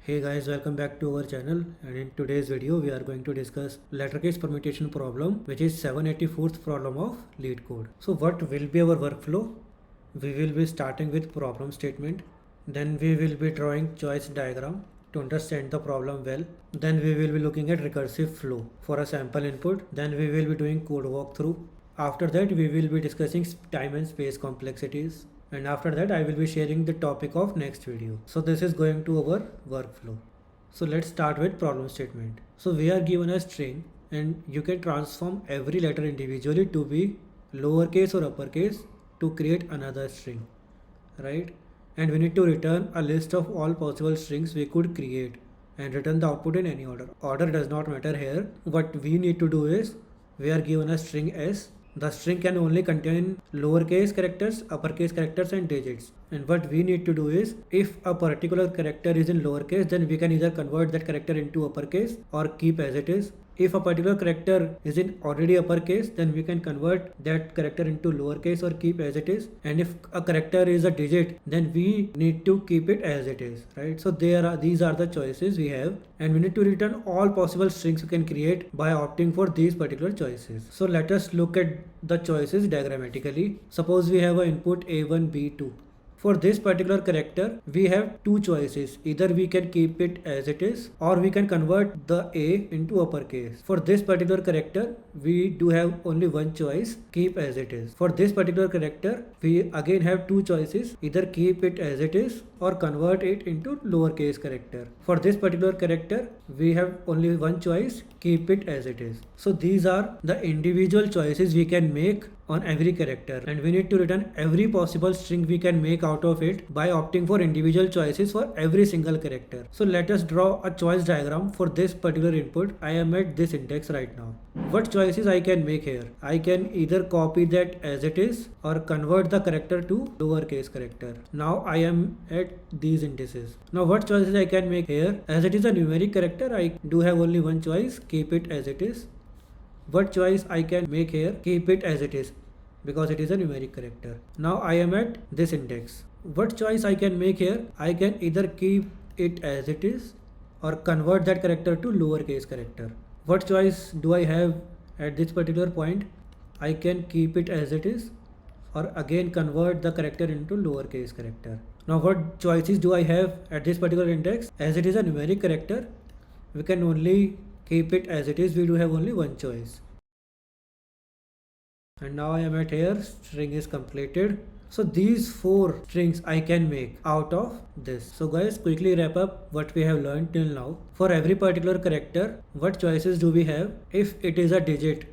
Hey guys, welcome back to our channel, and in today's video we are going to discuss letter case permutation problem, which is 784th problem of LeetCode. So what will be our workflow? We will be starting with problem statement, then we will be drawing choice diagram to understand the problem well. Then we will be looking at recursive flow for a sample input. Then we will be doing code walkthrough. After that we will be discussing time and space complexities, and after that I will be sharing the topic of next video. So this is going to our workflow. So let's start with problem statement. So we are given a string and you can transform every letter individually to be lowercase or uppercase to create another string, right? And we need to return a list of all possible strings we could create and return the output in any order. Order does not matter here. What we need to do is, we are given a string S. The string can only contain lowercase characters, uppercase characters and digits. And what we need to do is, if a particular character is in lowercase, then we can either convert that character into uppercase or keep as it is. If a particular character is in already uppercase, then we can convert that character into lowercase or keep as it is. And if a character is a digit, then we need to keep it as it is, right? So these are the choices we have, and we need to return all possible strings we can create by opting for these particular choices. So let us look at the choices diagrammatically. Suppose we have an input A1, B2. For this particular character, we have two choices. Either we can keep it as it is, or we can convert the A into uppercase. For this particular character, we do have only one choice, keep as it is. For this particular character, we again have two choices, either keep it as it is or convert it into lowercase character. For this particular character, we have only one choice, keep it as it is. So these are the individual choices we can make on every character, and we need to return every possible string we can make out of it by opting for individual choices for every single character. So let us draw a choice diagram for this particular input. I am at this index right now. What choices I can make here? I can either copy that as it is or convert the character to lowercase character. Now I am at these indices. Now what choices I can make here? As it is a numeric character, I do have only one choice, keep it as it is. What choice I can make here? Keep it as it is, because it is a numeric character. Now I am at this index. What choice I can make here? I can either keep it as it is or convert that character to lowercase character. What choice do I have at this particular point? I can keep it as it is or again convert the character into lowercase character. Now what choices do I have at this particular index? As it is a numeric character, we can only keep it as it is. We do have only one choice. And now I am at here, string is completed. So these four strings I can make out of this. So guys, quickly wrap up what we have learned till now. For every particular character, what choices do we have? If it is a digit,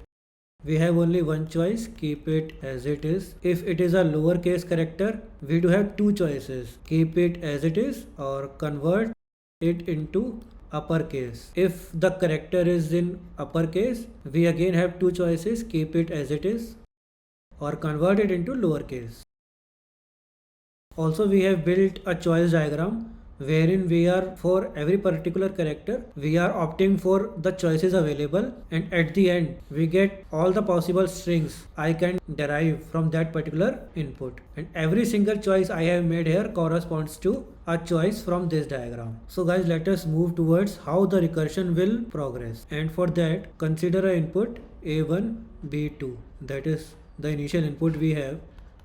we have only one choice, keep it as it is. If it is a lowercase character, we do have two choices, keep it as it is or convert it into uppercase. If the character is in uppercase, we again have two choices, keep it as it is or convert it into lowercase. Also, we have built a choice diagram wherein we are, for every particular character, we are opting for the choices available, and at the end we get all the possible strings I can derive from that particular input, and every single choice I have made here corresponds to a choice from this diagram. So guys, let us move towards how the recursion will progress, and for that consider an input A1, B2, that is the initial input we have,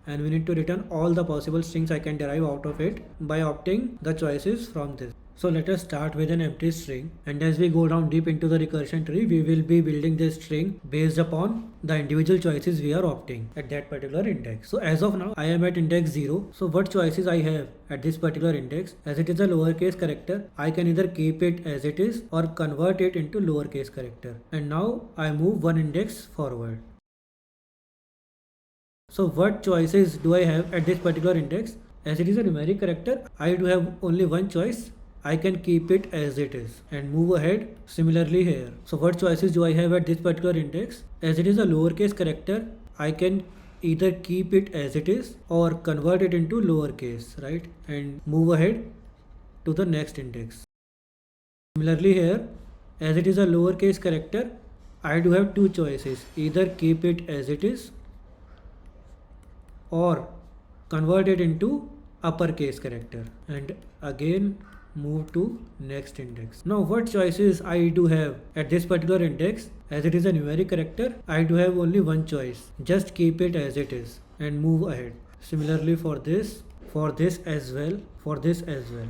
and we need to return all the possible strings I can derive out of it by opting the choices from this. So let us start with an empty string, and as we go down deep into the recursion tree, we will be building this string based upon the individual choices we are opting at that particular index. So as of now, I am at index 0. So what choices I have at this particular index? As it is a lowercase character, I can either keep it as it is or convert it into lowercase character. And now I move one index forward. So what choices do I have at this particular index? As it is a numeric character, I do have only one choice. I can keep it as it is and move ahead. Similarly here. So what choices do I have at this particular index? As it is a lowercase character, I can either keep it as it is or convert it into lowercase, right? And move ahead to the next index. Similarly here, as it is a lowercase character, I do have two choices. Either keep it as it is or convert it into uppercase character, and again move to next index. Now what choices I do have at this particular index? As it is a numeric character, I do have only one choice. Just keep it as it is and move ahead. Similarly for this as well, for this as well.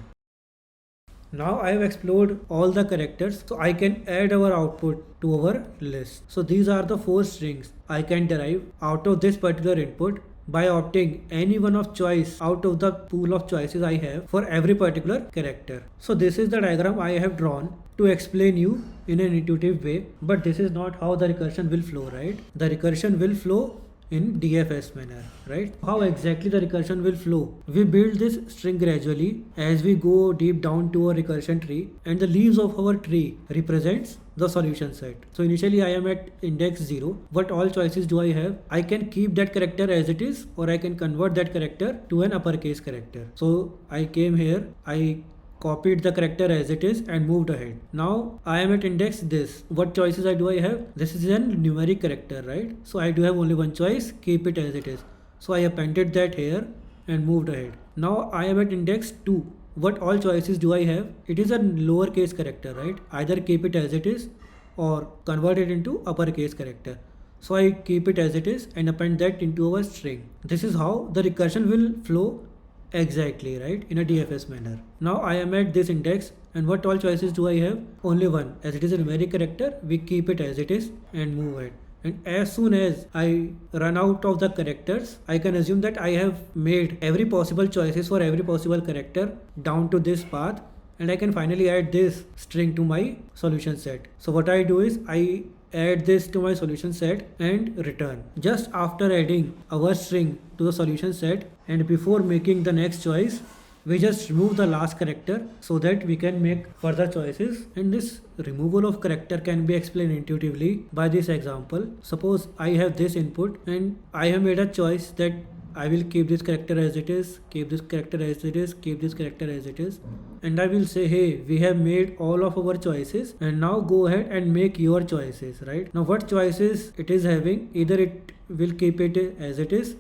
Now I have explored all the characters, so I can add our output to our list. So these are the 4 strings I can derive out of this particular input by opting any one of choice out of the pool of choices I have for every particular character. So this is the diagram I have drawn to explain you in an intuitive way, but this is not how the recursion will flow, right? The recursion will flow in DFS manner, right? How exactly the recursion will flow? We build this string gradually as we go deep down to our recursion tree, and the leaves of our tree represents the solution set. So initially I am at index 0. What all choices do I have? I can keep that character as it is, or I can convert that character to an uppercase character. So I came here, I copied the character as it is and moved ahead. Now I am at index this. What choices do I have? This is a numeric character, right? So I do have only one choice, keep it as it is. So I appended that here and moved ahead. Now I am at index 2. What all choices do I have? It is a lowercase character, right? Either keep it as it is or convert it into uppercase character. So I keep it as it is and append that into our string. This is how the recursion will flow exactly, right, in a DFS manner. Now I am at this index, and what all choices do I have? Only one. As it is a numeric character, we keep it as it is and move it. And as soon as I run out of the characters, I can assume that I have made every possible choices for every possible character down to this path, and I can finally add this string to my solution set. So what I do is I add this to my solution set and return. Just after adding our string to the solution set and before making the next choice, we just remove the last character so that we can make further choices. And this removal of character can be explained intuitively by this example. Suppose I have this input and I have made a choice that I will keep this character as it is, keep this character as it is, keep this character as it is, and I will say, hey, we have made all of our choices and now go ahead and make your choices, right? Now what choices it is having? Either it will keep it as it is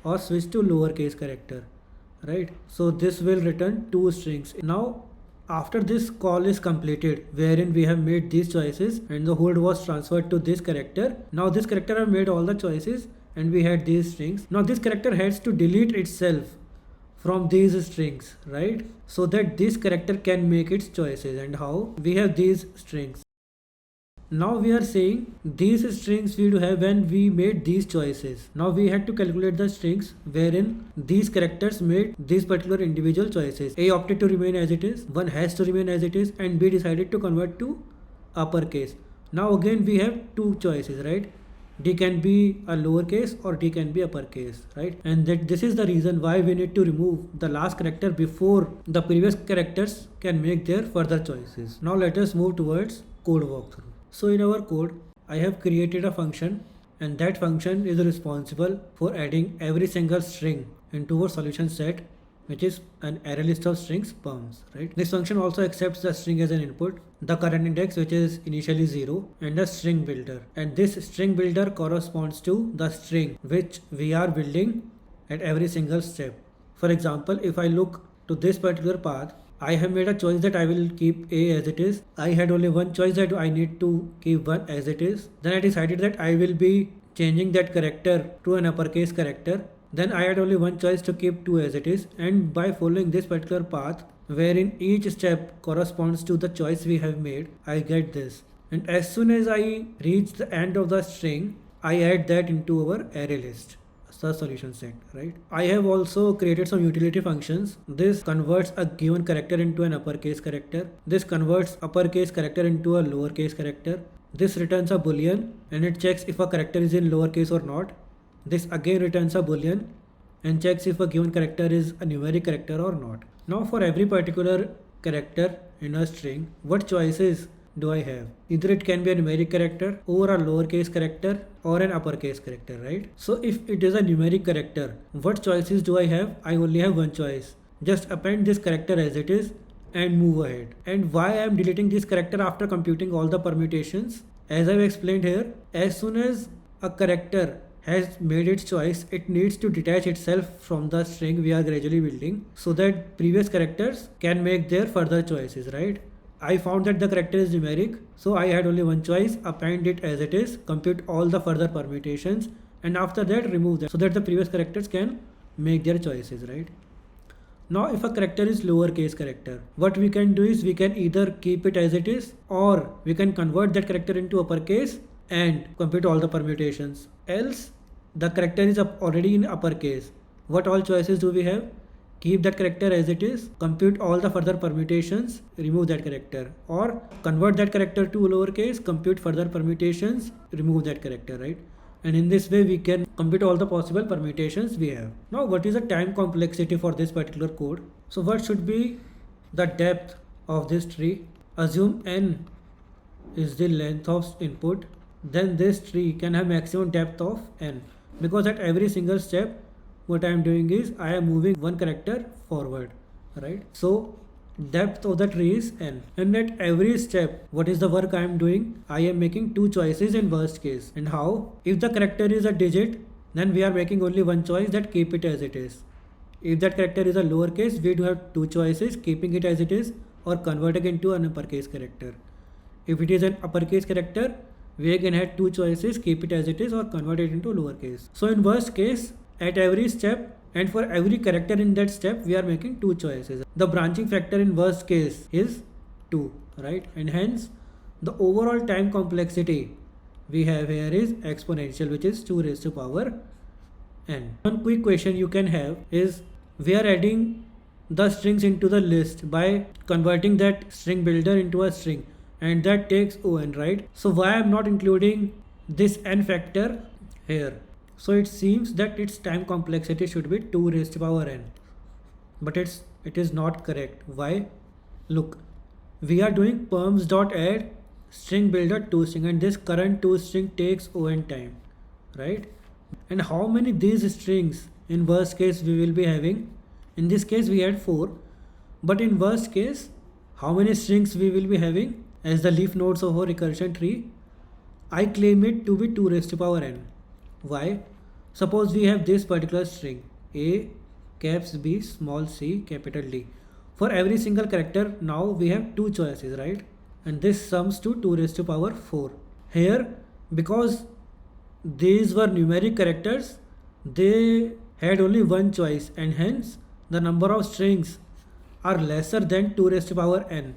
or switch to lowercase character, right? So this will return 2 strings. Now after this call is completed, wherein we have made these choices and the hold was transferred to this character, now this character have made all the choices and we had these strings. Now this character has to delete itself from these strings, right? So that this character can make its choices. And how? We have these strings. Now we are saying these strings we do have when we made these choices. Now we had to calculate the strings wherein these characters made these particular individual choices. A opted to remain as it is, 1 has to remain as it is, and B decided to convert to uppercase. Now again we have 2 choices, right? D can be a lowercase or D can be uppercase, right? And that this is the reason why we need to remove the last character before the previous characters can make their further choices. Now let us move towards code walkthrough. So in our code, I have created a function, and that function is responsible for adding every single string into our solution set, which is an array list of strings perms, right? This function also accepts the string as an input, the current index which is initially 0, and a string builder. And this string builder corresponds to the string which we are building at every single step. For example, if I look to this particular path, I have made a choice that I will keep A as it is. I had only one choice that I need to keep 1 as it is. Then I decided that I will be changing that character to an uppercase character. Then I had only one choice to keep 2 as it is, and by following this particular path wherein each step corresponds to the choice we have made, I get this. And as soon as I reach the end of the string, I add that into our array list, the solution set, right? I have also created some utility functions. This converts a given character into an uppercase character. This converts uppercase character into a lowercase character. This returns a boolean and it checks if a character is in lowercase or not. This again returns a boolean and checks if a given character is a numeric character or not. Now for every particular character in a string, what choices do I have? Either it can be a numeric character or a lowercase character or an uppercase character, right? So if it is a numeric character, what choices do I have? I only have one choice. Just append this character as it is and move ahead. And why I am deleting this character after computing all the permutations? As I have explained here, as soon as a character has made its choice, it needs to detach itself from the string we are gradually building so that previous characters can make their further choices, right? I found that the character is numeric, so I had only one choice: append it as it is, compute all the further permutations, and after that remove them so that the previous characters can make their choices, right? Now if a character is lowercase character, what we can do is we can either keep it as it is, or we can convert that character into uppercase and compute all the permutations. Else the character is already in uppercase. What all choices do we have? Keep that character as it is, compute all the further permutations, remove that character, or convert that character to lowercase, compute further permutations, remove that character, right? And in this way we can compute all the possible permutations we have. Now what is the time complexity for this particular code? So what should be the depth of this tree? Assume n is the length of input, then this tree can have maximum depth of n, because at every single step what I am doing is I am moving one character forward, right? So depth of the tree is n, and at every step what is the work I am doing? I am making two choices in worst case. And how? If the character is a digit, then we are making only one choice, that keep it as it is. If that character is a lowercase, we do have two choices: keeping it as it is or converting it into an uppercase character. If it is an uppercase character, we again had two choices: keep it as it is or convert it into lowercase. So in worst case, at every step and for every character in that step, we are making two choices. The branching factor in worst case is 2, right? And hence the overall time complexity we have here is exponential, which is 2 raised to power n. One quick question you can have is, we are adding the strings into the list by converting that string builder into a string, and that takes on, right? So why I am not including this n factor here? So it seems that its time complexity should be 2 raised to power n, but it is not correct. Why? Look, we are doing perms.add string builder toString, and this current toString takes on time, right? And how many these strings in worst case we will be having? In this case we had 4, but in worst case how many strings we will be having as the leaf nodes of our recursion tree? I claim it to be 2 raised to power n. Why? Suppose we have this particular string a caps B small c capital D. For every single character now we have two choices, right? And this sums to 2 raised to power 4. Here, because these were numeric characters, they had only one choice, and hence the number of strings are lesser than 2 raised to power n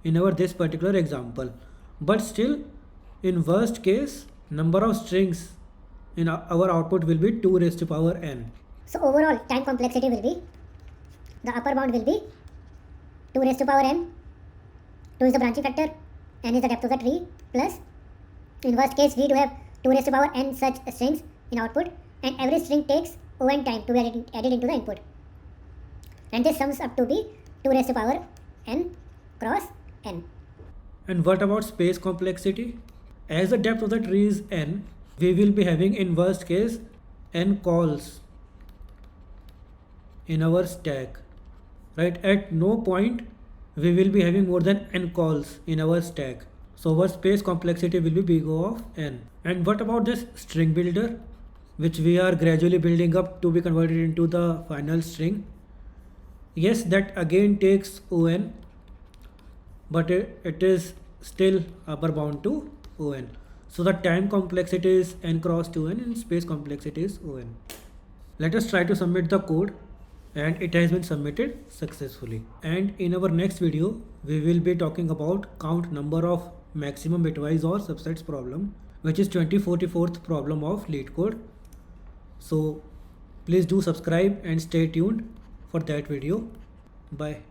in our this particular example. But still, in worst case, number of strings in our output will be 2 raised to power n. So overall time complexity will be, the upper bound will be 2 raised to power n, 2 is the branching factor, n is the depth of the tree, plus in worst case we do have 2 raised to power n such strings in output, and every string takes on time to be added into the input, and this sums up to be 2 raised to power n cross n. And what about space complexity? As the depth of the tree is n, we will be having in worst case n calls in our stack, right? At no point we will be having more than n calls in our stack, so our space complexity will be big O of n. And what about this string builder, which we are gradually building up to be converted into the final string? Yes, that again takes on, but it is still upper bound to on. So the time complexity is n cross 2n and space complexity is on. Let us try to submit the code, and it has been submitted successfully. And in our next video we will be talking about count number of maximum bitwise or subsets problem, which is 2044th problem of LeetCode. So please do subscribe and stay tuned for that video. Bye.